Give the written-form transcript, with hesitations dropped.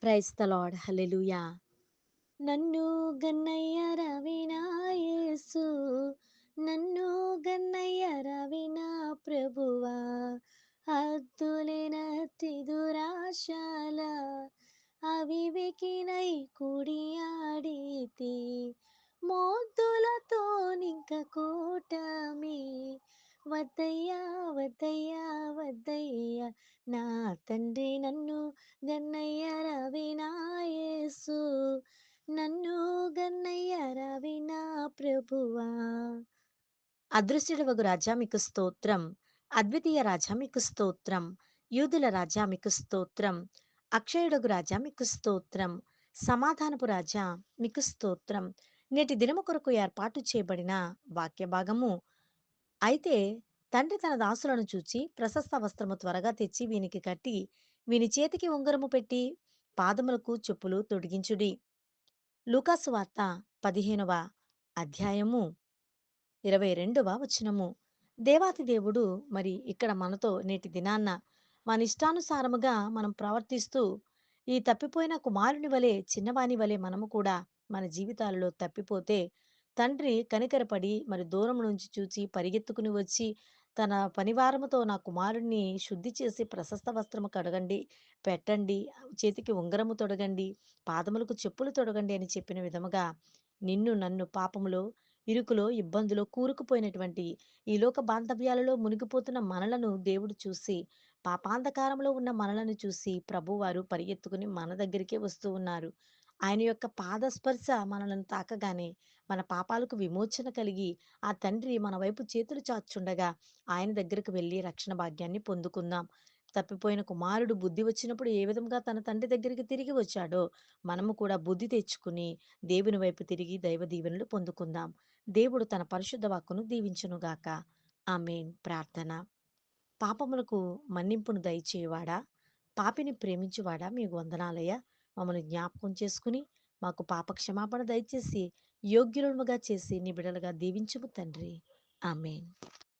Praise the lord. హల్లెలూయా. నన్ను గన్నయ్య రవినా యేసు, నన్ను గన్నయ్య రవినా ప్రభువా, హద్దులేనట్టి దురాశల అవివేకినై కుడియాడితి, మోద్దులతో నింక కూటమి, వద్దయ్యా వద్దయ్యా వద్దయ్యా నా తండ్రి, నన్ను గన్నయ్య రవినా యేసు, నన్ను గన్నయ్య రవినా ప్రభువా. అదృశ్యుడవగు రాజా మీకు స్తోత్రం, అద్వితీయ రాజా మీకు స్తోత్రం, యూదుల రాజా మీకు స్తోత్రం, అక్షయుడగు రాజా మీకు స్తోత్రం, సమాధానపు రాజా మీకు స్తోత్రం. నేటి దినము కొరకు ఏర్పాటు చేయబడిన వాక్య భాగము. అయితే తండ్రి తన దాసులను చూచి ప్రశస్త వస్త్రము త్వరగా తెచ్చి వీనికి కట్టి, వీని చేతికి ఉంగరము పెట్టి పాదములకు చెప్పులు తొడిగించుడి. లూకాసు వార్త 15వ అధ్యాయము 22వ వచనము. దేవాతి దేవుడు మరి ఇక్కడ మనతో నేటి దినాన్న మన ఇష్టానుసారముగా మనం ప్రవర్తిస్తూ ఈ తప్పిపోయిన కుమారుని వలె చిన్నవాని వలె మనము కూడా మన జీవితాలలో తప్పిపోతే తండ్రి కనికరపడి మరి దూరం నుంచి చూచి పరిగెత్తుకుని వచ్చి తన పనివారముతో నా కుమారుణ్ణి శుద్ధి చేసి ప్రశస్త వస్త్రము కడగండి, పెట్టండి, చేతికి ఉంగరము తొడగండి, పాదములకు చెప్పులు తొడగండి అని చెప్పిన విధముగా నిన్ను నన్ను పాపములో ఇరుకులో ఇబ్బందులో కూరుకుపోయినటువంటి ఈ లోక బాంధవ్యాలలో మునిగిపోతున్న మనలను దేవుడు చూసి, పాపాంధకారంలో ఉన్న మనలను చూసి ప్రభువారు పరిగెత్తుకుని మన దగ్గరికే వస్తూ ఉన్నారు. ఆయన యొక్క పాద స్పర్శ మనలను తాకగానే మన పాపాలకు విమోచన కలిగి ఆ తండ్రి మన వైపు చేతులు చాచుండగా ఆయన దగ్గరకు వెళ్ళి రక్షణ భాగ్యాన్ని పొందుకుందాం. తప్పిపోయిన కుమారుడు బుద్ధి వచ్చినప్పుడు ఏ విధంగా తన తండ్రి దగ్గరికి తిరిగి వచ్చాడో మనము కూడా బుద్ధి తెచ్చుకుని దేవుని వైపు తిరిగి దైవ దీవెనలు పొందుకుందాం. దేవుడు తన పరిశుద్ధ వాక్కును దీవించునుగాక. ఆమేన్. ప్రార్థన. పాపములకు మన్నింపును దయచేయువాడా, పాపిని ప్రేమించువాడా, మీకు వందనాలయ్యా. మమ్మల్ని జ్ఞాపకం చేసుకుని మాకు పాప క్షమాపణ దయచేసి యోగ్యులముగా చేసి నీ బిడ్డలుగా దీవించుము తండ్రి. ఆమేన్.